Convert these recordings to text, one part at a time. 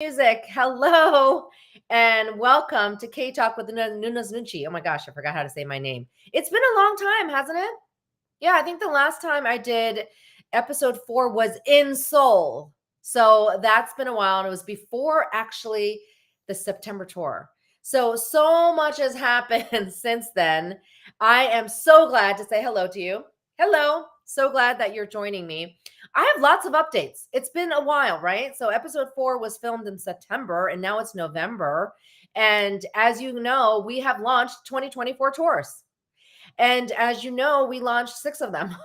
Music. Hello and welcome to K Talk with Nuna's Nunchi. Oh my gosh, I forgot how to say my name. It's been a long time, hasn't it? Yeah, I think the last time I did episode 4 was in Seoul. So that's been a while. And it was before actually the September tour. So much has happened since then. I am so glad to say hello to you. Hello. So glad that you're joining me. I have lots of updates. It's been a while, right? So episode 4 was filmed in September and now it's November. And as you know, we have launched 2024 tours. And as you know, we launched 6 of them.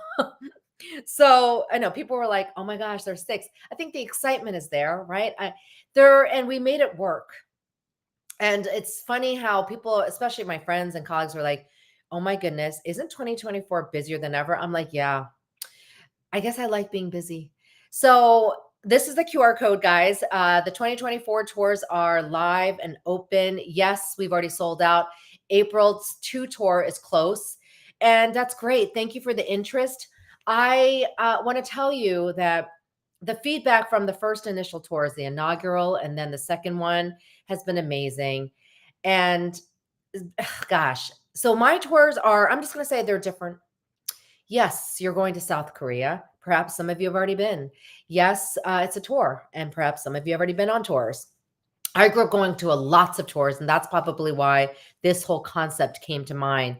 So I know people were like, oh my gosh, there's 6. I think the excitement is there, right? And we made it work. And it's funny how people, especially my friends and colleagues, were like, oh my goodness, isn't 2024 busier than ever? I'm like, yeah, I guess I like being busy. So this is the QR code, guys. The 2024 tours are live and open. Yes, we've already sold out. April's 2 tour is close, and that's great. Thank you for the interest. I want to tell you that the feedback from the first initial tours, the inaugural, and then the second one has been amazing. And gosh, so my tours are, I'm just going to say they're different. Yes, you're going to South Korea. Perhaps some of you have already been. Yes, it's a tour, and perhaps some of you have already been on tours. I grew up going to lots of tours, and that's probably why this whole concept came to mind.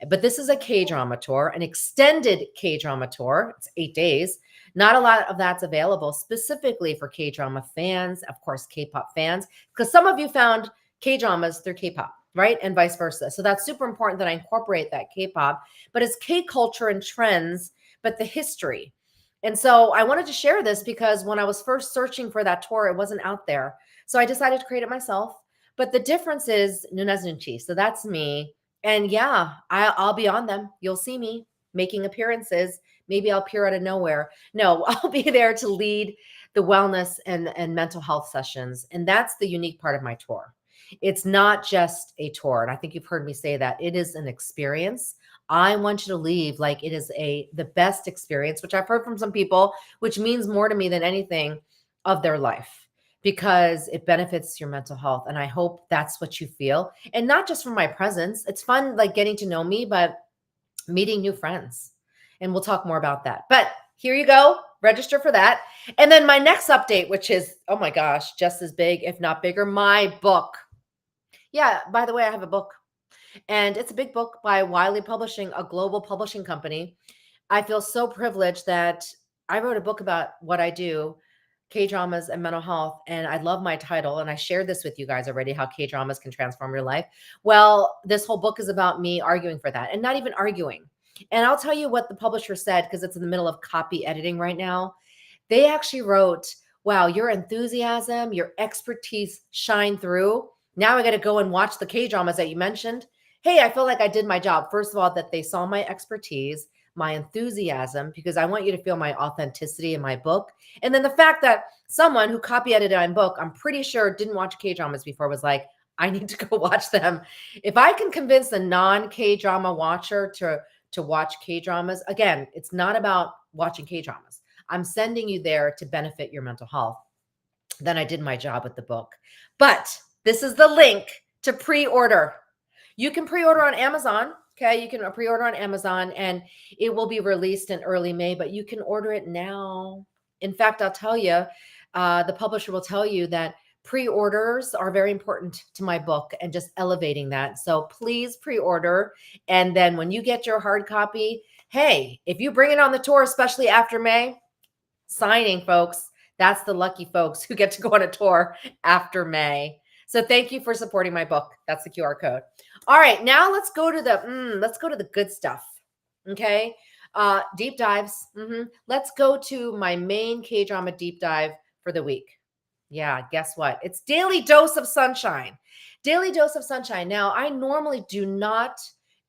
But this is a K-drama tour, an extended K-drama tour. It's 8 days. Not a lot of that's available specifically for K-drama fans, of course, K-pop fans, because some of you found K-dramas through K-pop, right? And vice versa. So that's super important that I incorporate that K-pop, but it's K-culture and trends, but the history. And so I wanted to share this because when I was first searching for that tour, it wasn't out there. So I decided to create it myself. But the difference is Nunez Nunchi. So that's me. And yeah, I'll be on them. You'll see me making appearances. Maybe I'll appear out of nowhere. No, I'll be there to lead the wellness and mental health sessions. And that's the unique part of my tour. It's not just a tour. And I think you've heard me say that. It is an experience. I want you to leave like it is the best experience, which I've heard from some people, which means more to me than anything of their life, because it benefits your mental health. And I hope that's what you feel. And not just from my presence. It's fun, like getting to know me, but meeting new friends. And we'll talk more about that. But here you go. Register for that. And then my next update, which is, oh my gosh, just as big, if not bigger, my book. Yeah, by the way, I have a book. And it's a big book by Wiley Publishing, a global publishing company. I feel so privileged that I wrote a book about what I do, K-dramas and mental health. And I love my title. And I shared this with you guys already, how K-dramas can transform your life. Well, this whole book is about me arguing for that, and not even arguing. And I'll tell you what the publisher said, because it's in the middle of copy editing right now. They actually wrote, wow, your enthusiasm, your expertise shine through. Now I got to go and watch the K-dramas that you mentioned. Hey, I feel like I did my job. First of all, that they saw my expertise, my enthusiasm, because I want you to feel my authenticity in my book. And then the fact that someone who copy edited my book, I'm pretty sure didn't watch K-dramas before, was like, I need to go watch them. If I can convince a non-K-drama watcher to watch K-dramas, again, it's not about watching K-dramas. I'm sending you there to benefit your mental health. Then I did my job with the book. But this is the link to pre-order. You can pre-order on Amazon. Okay, you can pre-order on Amazon, and it will be released in early May, but you can order it now. In fact, I'll tell you, the publisher will tell you that pre-orders are very important to my book and just elevating that. So please pre-order. And then when you get your hard copy, hey, if you bring it on the tour, especially after May, signing folks, that's the lucky folks who get to go on a tour after May. So thank you for supporting my book. That's the QR code. All right, now let's go to the good stuff. Okay, deep dives. Let's go to my main K-drama deep dive for the week. Yeah, guess what? It's Daily Dose of Sunshine. Daily Dose of Sunshine. Now, I normally do not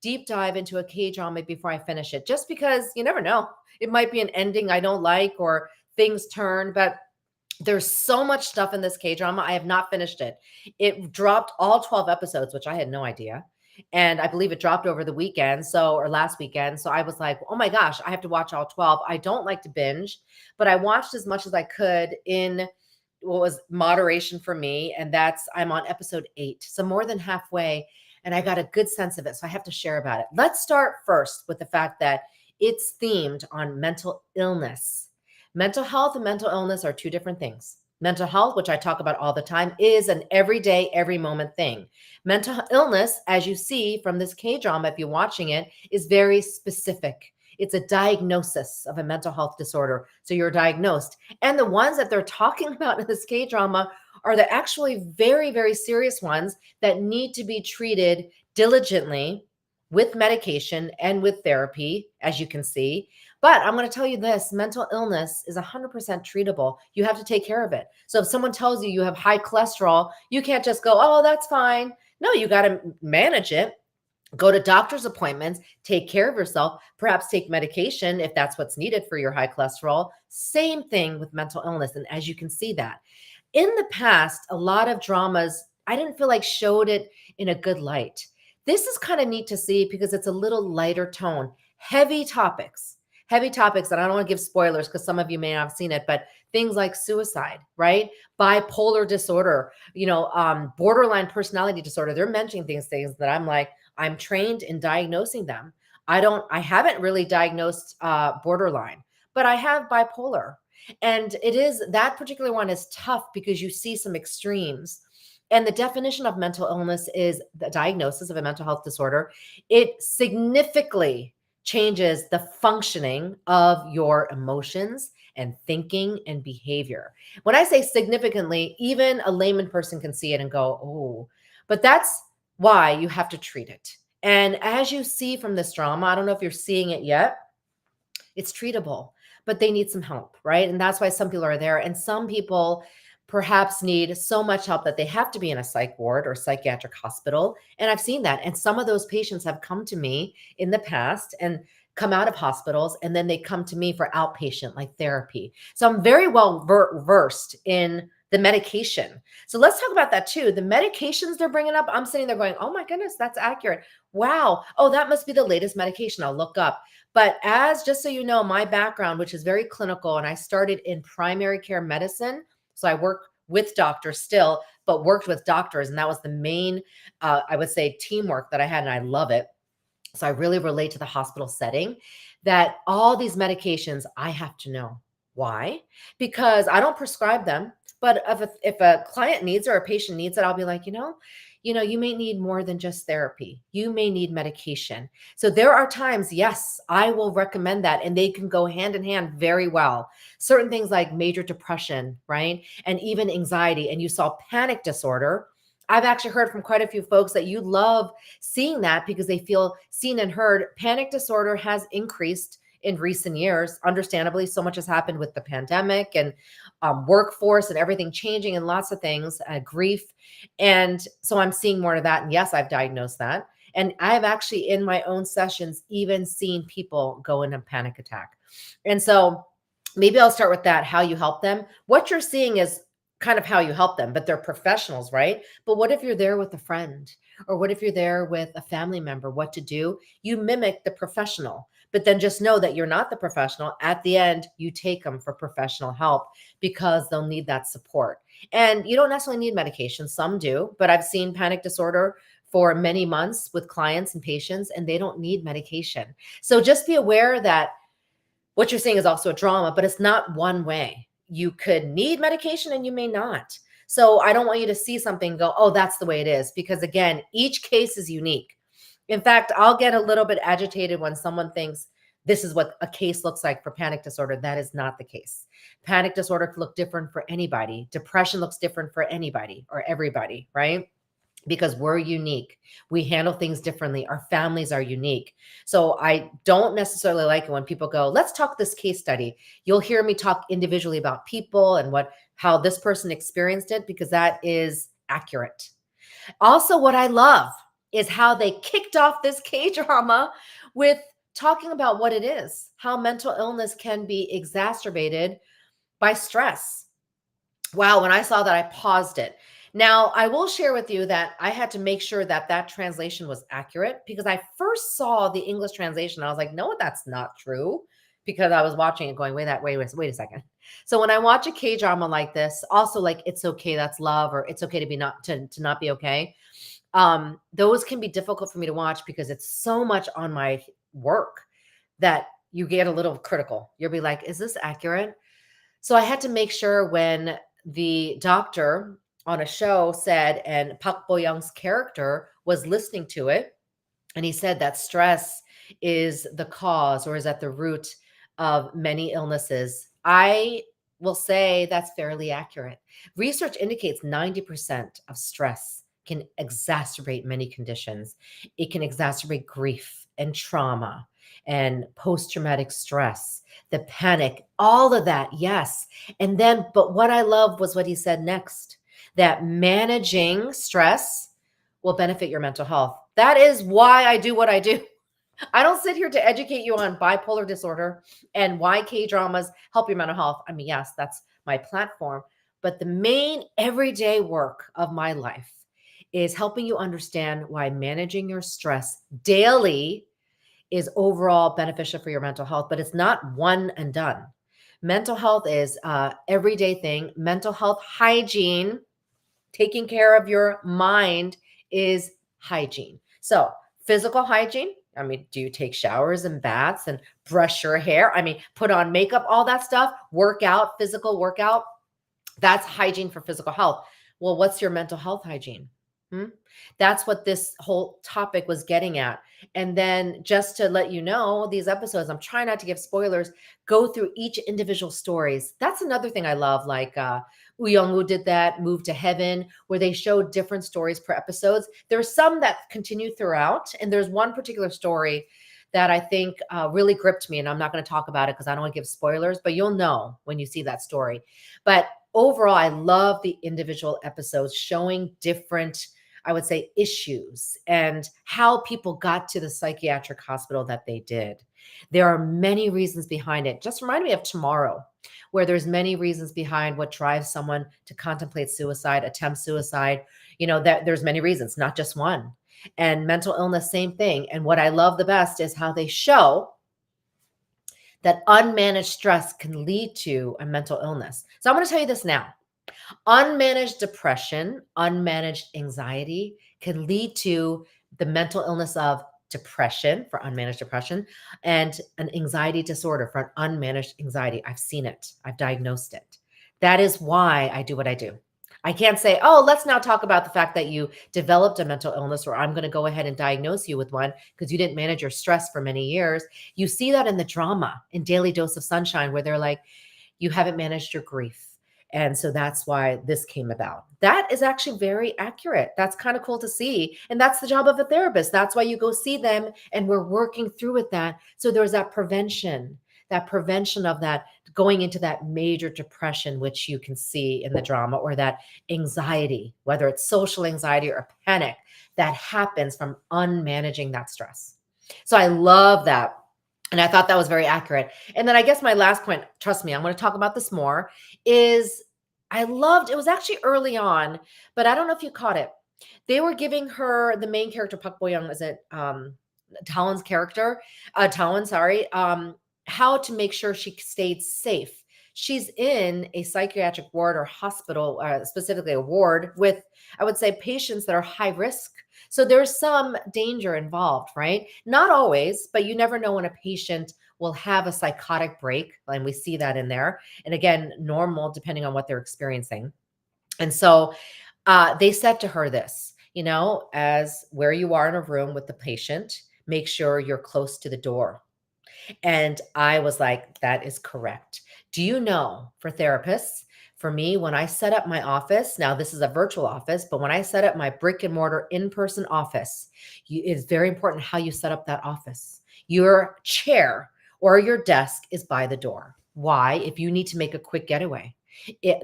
deep dive into a K-drama before I finish it, just because you never know. It might be an ending I don't like, or things turn, but there's so much stuff in this K-drama. I have not finished it. It dropped all 12 episodes, which I had no idea. And I believe it dropped over the weekend, or last weekend. So I was like, oh my gosh, I have to watch all 12. I don't like to binge, but I watched as much as I could in what was moderation for me. And I'm on episode 8. So more than halfway. And I got a good sense of it. So I have to share about it. Let's start first with the fact that it's themed on mental illness. Mental health and mental illness are two different things. Mental health, which I talk about all the time, is an everyday, every moment thing. Mental illness, as you see from this K drama, if you're watching it, is very specific. It's a diagnosis of a mental health disorder. So you're diagnosed. And the ones that they're talking about in this K drama are the actually very, very serious ones that need to be treated diligently with medication and with therapy, as you can see. But I'm going to tell you this, mental illness is 100% treatable. You have to take care of it. So if someone tells you you have high cholesterol, you can't just go, oh, that's fine. No, you got to manage it. Go to doctor's appointments, take care of yourself, perhaps take medication if that's what's needed for your high cholesterol. Same thing with mental illness. And as you can see that in the past, a lot of dramas, I didn't feel like showed it in a good light. This is kind of neat to see because it's a little lighter tone, heavy topics. And I don't want to give spoilers because some of you may not have seen it, but things like suicide, right? Bipolar disorder, borderline personality disorder. They're mentioning things that I'm like, I'm trained in diagnosing them. I haven't really diagnosed borderline, but I have bipolar. And that particular one is tough because you see some extremes. And the definition of mental illness is the diagnosis of a mental health disorder. It significantly changes the functioning of your emotions and thinking and behavior. When I say significantly, even a layman person can see it and go, oh, but that's why you have to treat it. And as you see from this drama, I don't know if you're seeing it yet, it's treatable, but they need some help, right? And that's why some people are there. And some people perhaps need so much help that they have to be in a psych ward or psychiatric hospital. And I've seen that. And some of those patients have come to me in the past and come out of hospitals, and then they come to me for outpatient like therapy. So I'm very well versed in the medication. So let's talk about that too. The medications they're bringing up, I'm sitting there going, oh my goodness, that's accurate. Wow. Oh, that must be the latest medication. I'll look up. But just so you know, my background, which is very clinical, and I started in primary care medicine. So I work with doctors still, but worked with doctors. And that was the main, I would say, teamwork that I had. And I love it. So I really relate to the hospital setting that all these medications, I have to know. Why? Because I don't prescribe them. But if a client needs it or a patient needs it, I'll be like, you may need more than just therapy. You may need medication. So there are times, yes, I will recommend that, and they can go hand in hand very well. Certain things like major depression, right? And even anxiety. And you saw panic disorder. I've actually heard from quite a few folks that you love seeing that because they feel seen and heard. Panic disorder has increased in recent years. Understandably, so much has happened with the pandemic and workforce and everything changing and lots of things, grief. And so I'm seeing more of that. And yes, I've diagnosed that. And I've actually in my own sessions even seen people go into a panic attack. And so maybe I'll start with that, how you help them. What you're seeing is kind of how you help them, but they're professionals, right? But what if you're there with a friend, or what if you're there with a family member? What to do? You mimic the professional, but then just know that you're not the professional. At the end, you take them for professional help because they'll need that support. And you don't necessarily need medication. Some do, but I've seen panic disorder for many months with clients and patients, and they don't need medication. So just be aware that what you're seeing is also a drama, but it's not one way. You could need medication and you may not. So I don't want you to see something and go, oh, that's the way it is. Because again, each case is unique. In fact, I'll get a little bit agitated when someone thinks this is what a case looks like for panic disorder. That is not the case. Panic disorder could look different for anybody. Depression looks different for anybody or everybody, right? Because we're unique. We handle things differently. Our families are unique. So I don't necessarily like it when people go, let's talk this case study. You'll hear me talk individually about people and how this person experienced it, because that is accurate. Also, what I love is how they kicked off this K-drama with talking about what it is, how mental illness can be exacerbated by stress. Wow, when I saw that, I paused it. Now, I will share with you that I had to make sure that that translation was accurate, because I first saw the English translation. I was like, no, that's not true, because I was watching it going, wait a second. So when I watch a K-drama like this, also like It's Okay, That's Love, or It's Okay to Be Not to Not Be Okay, those can be difficult for me to watch because it's so much on my work that you get a little critical. You'll be like, is this accurate? So I had to make sure when the doctor on a show said, and Park Bo Young's character was listening to it, and he said that stress is the cause or is at the root of many illnesses. I will say that's fairly accurate. Research indicates 90% of stress can exacerbate many conditions. It can exacerbate grief and trauma and post traumatic stress, the panic, all of that. Yes. And then, but what I love was what he said next, that managing stress will benefit your mental health. That is why I do what I do. I don't sit here to educate you on bipolar disorder and why K dramas help your mental health. I mean, yes, that's my platform. But the main everyday work of my life is helping you understand why managing your stress daily is overall beneficial for your mental health, but it's not one and done. Mental health is everyday thing. Mental health hygiene, taking care of your mind, is hygiene. So, physical hygiene, I mean, do you take showers and baths and brush your hair? I mean, put on makeup, all that stuff, work out, physical workout. That's hygiene for physical health. Well, what's your mental health hygiene? Hmm? That's what this whole topic was getting at. And then just to let you know, these episodes, I'm trying not to give spoilers, go through each individual stories. That's another thing I love. Like Woo Young-woo did that, Move to Heaven, where they showed different stories per episodes. There's some that continue throughout. And there's one particular story that I think really gripped me. And I'm not going to talk about it because I don't want to give spoilers, but you'll know when you see that story. But overall, I love the individual episodes showing different, I would say, issues and how people got to the psychiatric hospital that they did. There are many reasons behind it. Just remind me of Tomorrow, where there's many reasons behind what drives someone to contemplate suicide, attempt suicide. You know, that there's many reasons, not just one. And mental illness, same thing. And what I love the best is how they show that unmanaged stress can lead to a mental illness. So I'm going to tell you this now. Unmanaged depression, unmanaged anxiety can lead to the mental illness of depression for unmanaged depression and an anxiety disorder for an unmanaged anxiety. I've seen it. I've diagnosed it. That is why I do what I do. I can't say, oh, let's now talk about the fact that you developed a mental illness, or I'm going to go ahead and diagnose you with one because you didn't manage your stress for many years. You see that in the drama in Daily Dose of Sunshine, where they're like, you haven't managed your grief. And so that's why this came about. That is actually very accurate. That's kind of cool to see. And that's the job of a therapist. That's why you go see them and we're working through with that. So there's that prevention of that going into that major depression, which you can see in the drama, or that anxiety, whether it's social anxiety or panic that happens from unmanaging that stress. So I love that. And I thought that was very accurate. And then I guess my last point, trust me, I'm going to talk about this more, is I loved, it was actually early on, but I don't know if you caught it. They were giving her, the main character, Park Bo Young, is it Talon's character, Talon, sorry, how to make sure she stayed safe. She's in a psychiatric ward or hospital, specifically a ward with, I would say, patients that are high risk. So there's some danger involved, right? Not always, but you never know when a patient will have a psychotic break. And we see that in there. And again, normal depending on what they're experiencing. And so they said to her this, you know, as where you are in a room with the patient, make sure you're close to the door. And I was like, that is correct. Do you know, for therapists, for me, when I set up my office, now this is a virtual office, but when I set up my brick and mortar in-person office, it's very important how you set up that office. Your chair or your desk is by the door. Why? If you need to make a quick getaway.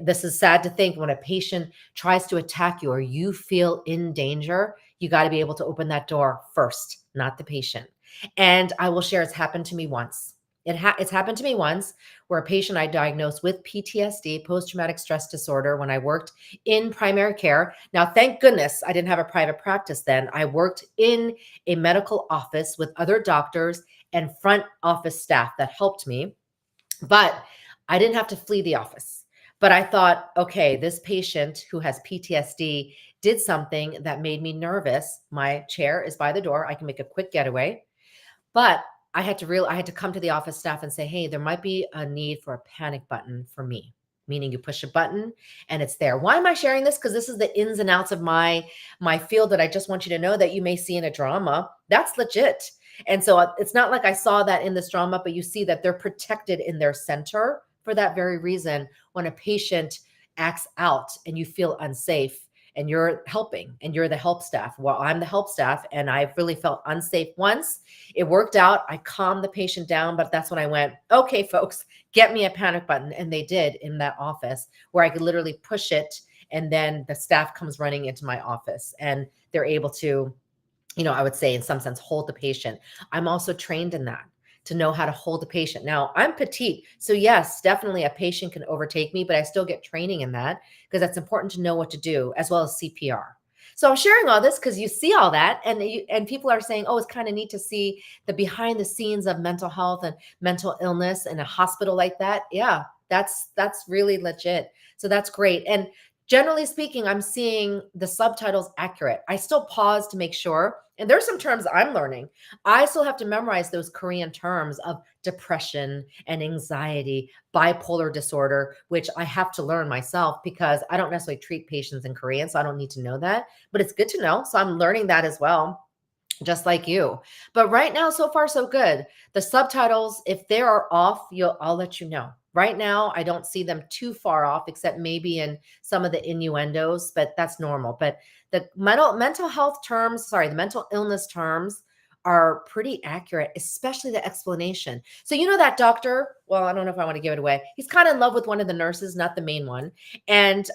This is sad to think, when a patient tries to attack you or you feel in danger, you got to be able to open that door first, not the patient. And I will share, it's happened to me once. It's happened to me once where a patient I diagnosed with PTSD, post-traumatic stress disorder, when I worked in primary care. Now, thank goodness I didn't have a private practice then. I worked in a medical office with other doctors and front office staff that helped me. But I didn't have to flee the office, but I thought, okay, this patient who has PTSD did something that made me nervous. My chair is by the door. I can make a quick getaway. But I had to come to the office staff and say, "Hey, there might be a need for a panic button for me." Meaning you push a button and it's there. Why am I sharing this? Because this is the ins and outs of my field that I just want you to know that you may see in a drama. That's legit. And so it's not like I saw that in this drama, but you see that they're protected in their center for that very reason. When a patient acts out and you feel unsafe, and you're helping and you're the help staff. Well, I'm the help staff and I really felt unsafe once. It worked out. I calmed the patient down, but that's when I went, okay, folks, get me a panic button. And they did in that office where I could literally push it. And then the staff comes running into my office and they're able to, I would say in some sense, hold the patient. I'm also trained in that to know how to hold the patient. Now, I'm petite. So yes, definitely a patient can overtake me, but I still get training in that because that's important to know what to do as well as CPR. So I'm sharing all this because you see all that and people are saying, "Oh, it's kind of neat to see the behind the scenes of mental health and mental illness in a hospital like that." Yeah, that's really legit. So that's great. And generally speaking, I'm seeing the subtitles accurate. I still pause to make sure. And there's some terms I'm learning. I still have to memorize those Korean terms of depression and anxiety, bipolar disorder, which I have to learn myself because I don't necessarily treat patients in Korean. So I don't need to know that, but it's good to know. So I'm learning that as well, just like you. But right now, so far, so good. The subtitles, if they are off, I'll let you know. Right now, I don't see them too far off, except maybe in some of the innuendos, but that's normal. But the mental health terms, sorry, the mental illness terms are pretty accurate, especially the explanation. So you know that doctor, well, I don't know if I want to give it away. He's kind of in love with one of the nurses, not the main one. And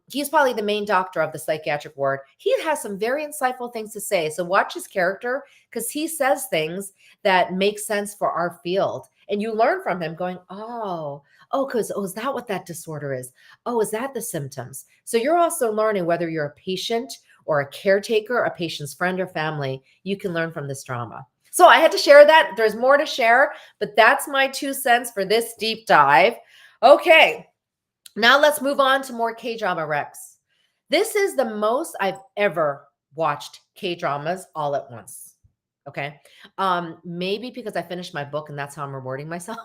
he's probably the main doctor of the psychiatric ward. He has some very insightful things to say. So watch his character because he says things that make sense for our field. And you learn from him going, is that what that disorder is? Oh, is that the symptoms? So you're also learning whether you're a patient or a caretaker, a patient's friend or family, you can learn from this drama. So I had to share that. There's more to share, but that's my 2 cents for this deep dive. Okay, now let's move on to more K-drama Rex. This is the most I've ever watched K-dramas all at once. Okay. Maybe because I finished my book and that's how I'm rewarding myself.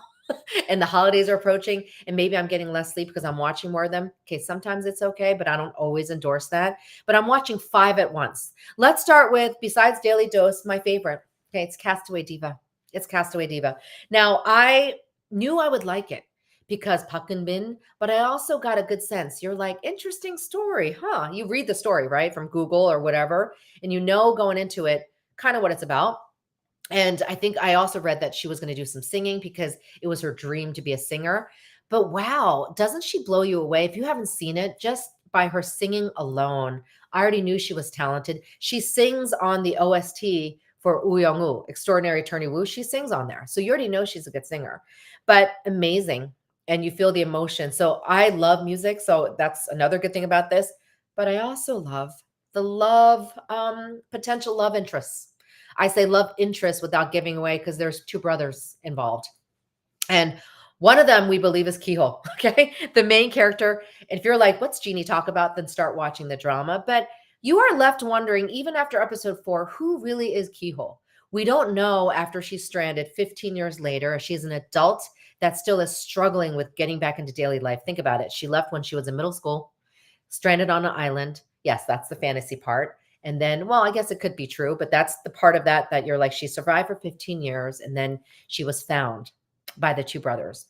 And the holidays are approaching and maybe I'm getting less sleep because I'm watching more of them. Okay, sometimes it's okay, but I don't always endorse that. But I'm watching 5 at once. Let's start with, besides Daily Dose, my favorite. Okay, it's Castaway Diva. It's Castaway Diva. Now, I knew I would like it because Park Bin, but I also got a good sense. You're like, interesting story, huh? You read the story, right, from Google or whatever, and you know going into it kind of what it's about. And I think I also read that she was going to do some singing because it was her dream to be a singer. But wow, doesn't she blow you away? If you haven't seen it, just by her singing alone, I already knew she was talented. She sings on the OST for Woo Young-woo, Extraordinary Attorney Woo. She sings on there. So you already know she's a good singer, but amazing. And you feel the emotion. So I love music. So that's another good thing about this. But I also love potential love interests. I say love interest without giving away because there's 2 brothers involved. And one of them we believe is Kiho, okay? The main character. And if you're like, what's Jeannie talk about? Then start watching the drama. But you are left wondering, even after episode 4, who really is Kiho? We don't know after she's stranded 15 years later. She's an adult that still is struggling with getting back into daily life. Think about it. She left when she was in middle school, stranded on an island. Yes, that's the fantasy part. And then, well, I guess it could be true, but that's the part of that you're like, she survived for 15 years and then she was found by the 2 brothers.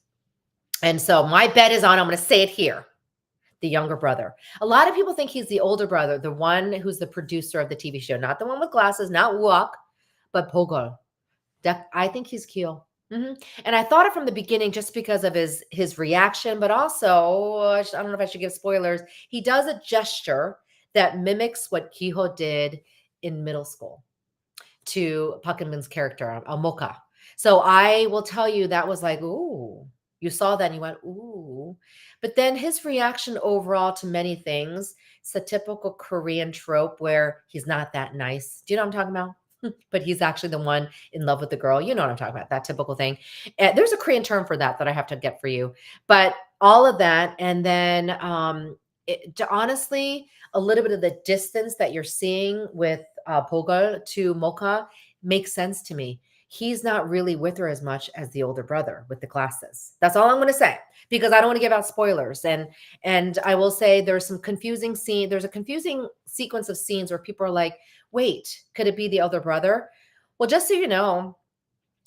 And so my bet is on, I'm going to say it here, the younger brother. A lot of people think he's the older brother, the one who's the producer of the TV show, not the one with glasses, not Wook, but Pogol. I think he's Kyo. Mm-hmm. And I thought it from the beginning just because of his reaction, but also, I don't know if I should give spoilers. He does a gesture that mimics what Kiho did in middle school to Park Bin-'s character, Mocha. So I will tell you that was like, ooh, you saw that and you went, ooh. But then his reaction overall to many things, it's a typical Korean trope where he's not that nice. Do you know what I'm talking about? but he's actually the one in love with the girl. You know what I'm talking about, that typical thing. There's a Korean term for that I have to get for you. But all of that, and then honestly, a little bit of the distance that you're seeing with Pogol to Mocha makes sense to me. He's not really with her as much as the older brother with the glasses. That's all I'm going to say, because I don't want to give out spoilers. And I will say there's some confusing scene. There's a confusing sequence of scenes where people are like, wait, could it be the older brother? Well, just so you know,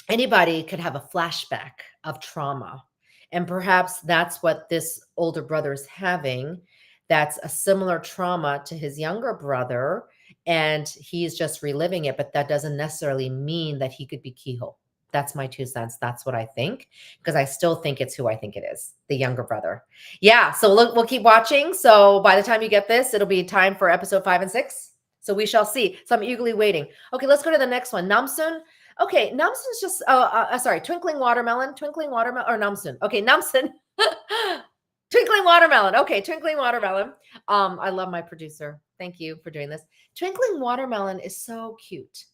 anybody could have a flashback of trauma. And perhaps that's what this older brother is having. That's a similar trauma to his younger brother. And he's just reliving it. But that doesn't necessarily mean that he could be Keyhole. That's my 2 cents. That's what I think, because I still think it's who I think it is, the younger brother. Yeah. So look, we'll keep watching. So by the time you get this, it'll be time for episode 5 and 6. So we shall see. So I'm eagerly waiting. Okay, let's go to the next one. Namsoon. Okay, Namsoon's just, sorry, Twinkling Watermelon, or Namsoon. Okay, Namsoon. Twinkling Watermelon. Okay, Twinkling Watermelon. I love my producer. Thank you for doing this. Twinkling Watermelon is so cute.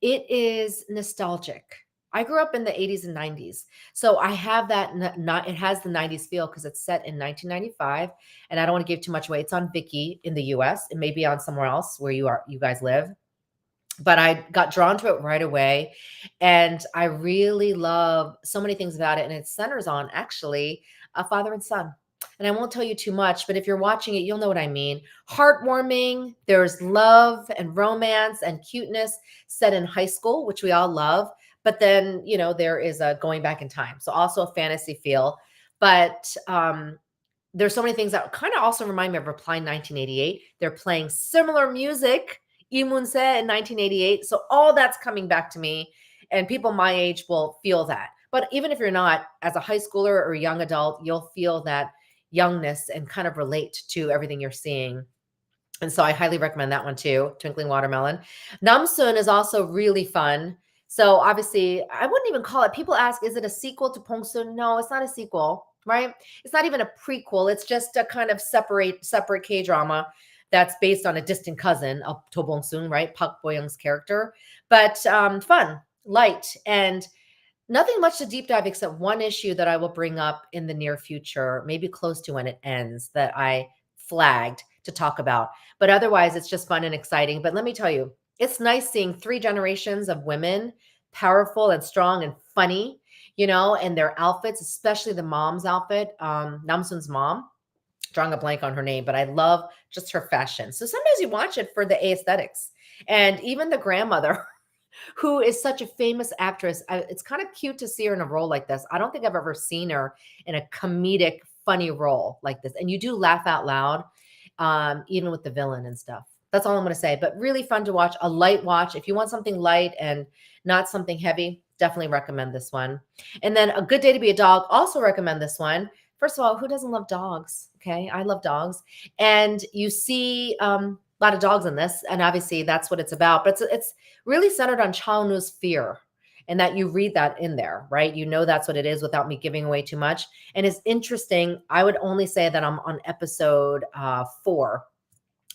It is nostalgic. I grew up in the 80s and 90s. So I have that, it has the 90s feel because it's set in 1995. And I don't want to give too much away. It's on Viki in the US. It may be on somewhere else where you guys live. But I got drawn to it right away. And I really love so many things about it. And it centers on actually a father and son. And I won't tell you too much, but if you're watching it, you'll know what I mean. Heartwarming. There's love and romance and cuteness set in high school, which we all love. But then, there is a going back in time. So also a fantasy feel. But there's so many things that kind of also remind me of Reply 1988. They're playing similar music, Imunse in 1988. So all that's coming back to me. And people my age will feel that. But even if you're not, as a high schooler or a young adult, you'll feel that youngness and kind of relate to everything you're seeing. And so I highly recommend that one too, Twinkling Watermelon. Namsoon is also really fun. So obviously, I wouldn't even call it, people ask, is it a sequel to Pongsoon? No, it's not a sequel, right? It's not even a prequel. It's just a kind of separate K-drama that's based on a distant cousin of To Bong-soon, right? Park Bo-young's character. But fun, light, and nothing much to deep dive except one issue that I will bring up in the near future, maybe close to when it ends, that I flagged to talk about. But otherwise, it's just fun and exciting. But let me tell you, it's nice seeing 3 generations of women, powerful and strong and funny, and their outfits, especially the mom's outfit, Namsoon's mom. Drawing a blank on her name, but I love just her fashion. So sometimes you watch it for the aesthetics. And even the grandmother, who is such a famous actress, it's kind of cute to see her in a role like this. I don't think I've ever seen her in a comedic, funny role like this. And you do laugh out loud, even with the villain and stuff. That's all I'm going to say. But really fun to watch, a light watch. If you want something light and not something heavy, definitely recommend this one. And then A Good Day to Be a Dog, also recommend this one. First of all, who doesn't love dogs? Okay, I love dogs. And you see a lot of dogs in this, and obviously that's what it's about. But it's really centered on Chaonu's fear, and that you read that in there, right? That's what it is without me giving away too much. And it's interesting. I would only say that I'm on episode 4.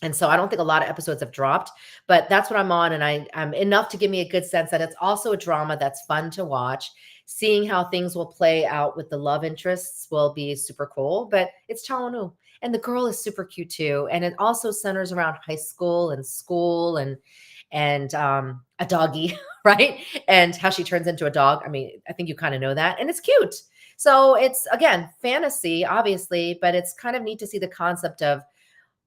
And so I don't think a lot of episodes have dropped, but that's what I'm on. And I'm enough to give me a good sense that it's also a drama that's fun to watch. Seeing how things will play out with the love interests will be super cool, but it's Chaonu. And the girl is super cute too. And it also centers around high school and school and a doggy, right? And how she turns into a dog. I mean, I think you kind of know that. And it's cute. So it's, again, fantasy, obviously, but it's kind of neat to see the concept of,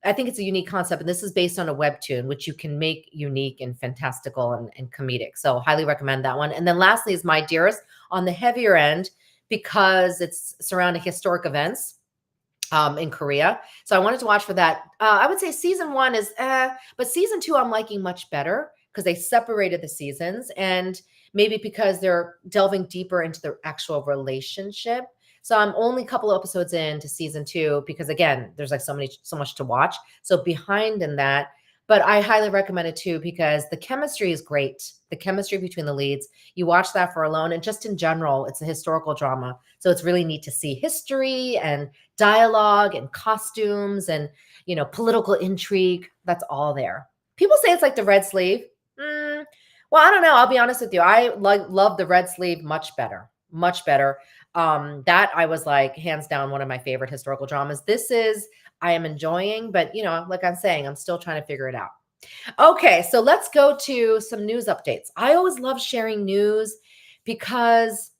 I think it's a unique concept, and this is based on a webtoon, which you can make unique and fantastical and comedic. So highly recommend that one. And then lastly is My Dearest, on the heavier end, because it's surrounding historic events in Korea. So I wanted to watch for that. I would say season 1 is, but season 2 I'm liking much better because they separated the seasons, and maybe because they're delving deeper into the actual relationship. So I'm only a couple of episodes into season 2 because, again, there's like so much to watch. So behind in that, but I highly recommend it too because the chemistry is great. The chemistry between the leads, you watch that for alone, and just in general, it's a historical drama. So it's really neat to see history and dialogue and costumes and, political intrigue. That's all there. People say it's like The Red Sleeve. Well, I don't know. I'll be honest with you. I love the red sleeve much better. Much better. That I was like hands down one of my favorite historical dramas. This is I am enjoying, but like I'm saying, I'm still trying to figure it out. Okay, so let's go to some news updates. I always love sharing news because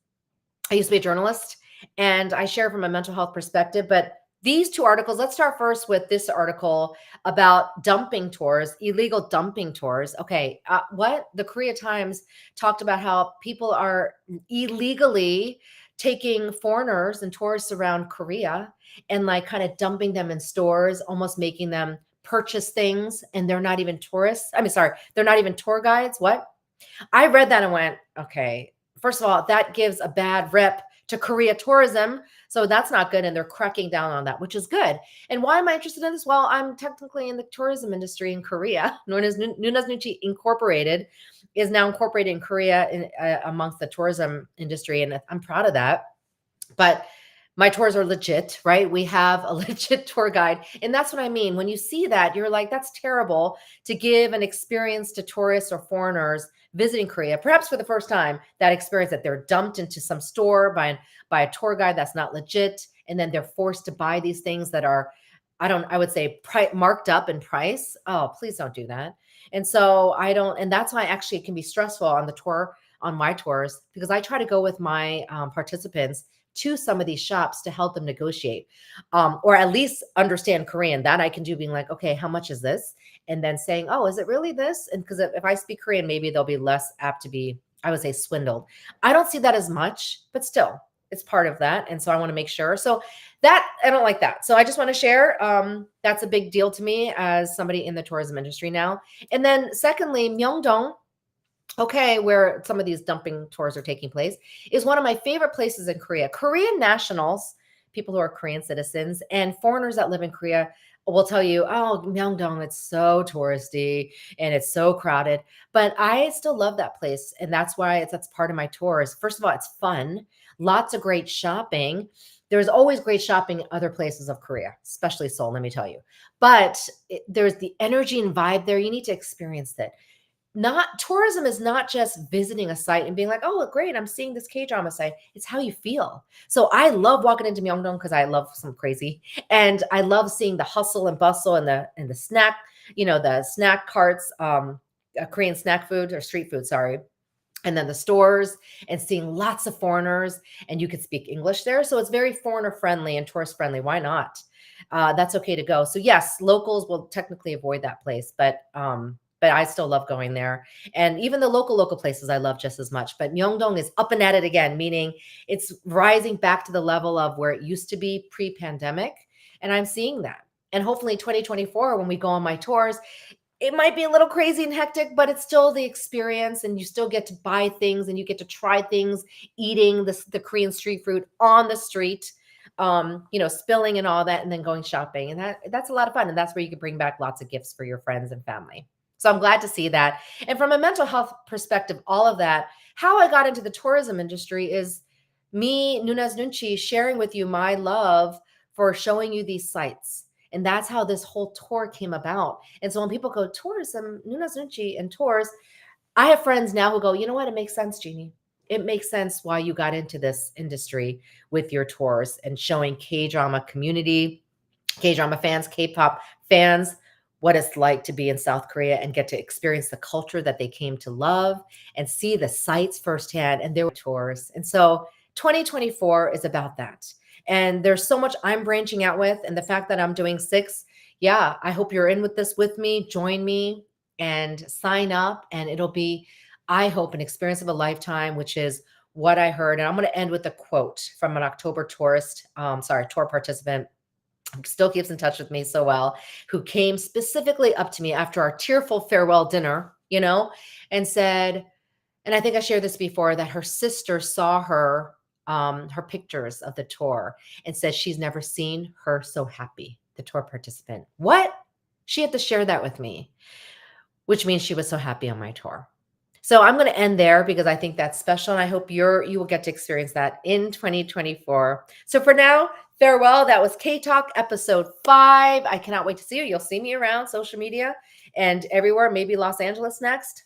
I used to be a journalist and I share from a mental health perspective. But these two articles, let's start first with this article about dumping tours, illegal dumping tours. Okay, what? The Korea Times talked about how people are illegally taking foreigners and tourists around Korea and like kind of dumping them in stores, almost making them purchase things. And they're not even tourists. I mean, sorry, they're not even tour guides. What? I read that and went, okay, first of all, that gives a bad rep to Korea tourism. So that's not good. And they're cracking down on that, which is good. And why am I interested in this? Well, I'm technically in the tourism industry in Korea, known as Nunas Nuchi Incorporated, is now incorporated in Korea amongst the tourism industry. And I'm proud of that. But my tours are legit, right? We have a legit tour guide. And that's what I mean. When you see that, you're like, that's terrible to give an experience to tourists or foreigners visiting Korea, perhaps for the first time, that experience that they're dumped into some store by a tour guide that's not legit. And then they're forced to buy these things that are, I would say marked up in price. Oh, please don't do that. And so I don't, and that's why actually it can be stressful on my tours, because I try to go with my participants to some of these shops to help them negotiate, or at least understand Korean. That I can do, being like, okay, how much is this? And then saying, oh, is it really this? And because if I speak Korean, maybe they'll be less apt to be, I would say, swindled. I don't see that as much, but still, it's part of that. And so I want to make sure. So that, I don't like that. So I just want to share. That's a big deal to me as somebody in the tourism industry now. And then secondly, Myeongdong, okay, where some of these dumping tours are taking place, is one of my favorite places in Korea. Korean nationals, people who are Korean citizens, and foreigners that live in Korea will tell you, oh, Myeongdong, it's so touristy and it's so crowded. But I still love that place. And that's why that's part of my tours. First of all, it's fun, lots of great shopping. There's always great shopping in other places of Korea, especially Seoul, let me tell you. But there's the energy and vibe there. You need to experience that. Not tourism is not just visiting a site and being like, oh, great, I'm seeing this K-drama site. It's how you feel. So I love walking into Myeongdong because I love some crazy, and I love seeing the hustle and bustle and the snack, the snack carts, Korean snack food or street food, sorry. And then the stores, and seeing lots of foreigners, and you could speak English there. So it's very foreigner friendly and tourist friendly. Why not? That's okay to go. So yes, locals will technically avoid that place, but I still love going there. And even the local places I love just as much. But Myeongdong is up and at it again, meaning it's rising back to the level of where it used to be pre-pandemic. And I'm seeing that. And hopefully 2024, when we go on my tours, it might be a little crazy and hectic, but it's still the experience, and you still get to buy things and you get to try things, eating the Korean street food on the street, spilling and all that, and then going shopping. And that's a lot of fun. And that's where you can bring back lots of gifts for your friends and family. So I'm glad to see that. And from a mental health perspective, all of that, how I got into the tourism industry is me, Nunas Nunchi, sharing with you my love for showing you these sites. And that's how this whole tour came about. And so when people go tourism, Nunas Nunchi and tours, I have friends now who go, you know what? It makes sense, Jeannie. It makes sense why you got into this industry with your tours and showing K-drama community, K-drama fans, K-pop fans, what it's like to be in South Korea and get to experience the culture that they came to love and see the sights firsthand and their tours. And so 2024 is about that. And there's so much I'm branching out with. And the fact that I'm doing 6, yeah, I hope you're in with this with me. Join me and sign up. And it'll be, I hope, an experience of a lifetime, which is what I heard. And I'm going to end with a quote from an October tour participant, who still keeps in touch with me so well, who came specifically up to me after our tearful farewell dinner, and said, and I think I shared this before, that her sister saw her pictures of the tour and said she's never seen her so happy, the tour participant. What? She had to share that with me, which means she was so happy on my tour. So I'm going to end there because I think that's special. And I hope you will get to experience that in 2024. So for now, farewell. That was K-Talk episode 5. I cannot wait to see you. You'll see me around social media and everywhere, maybe Los Angeles next.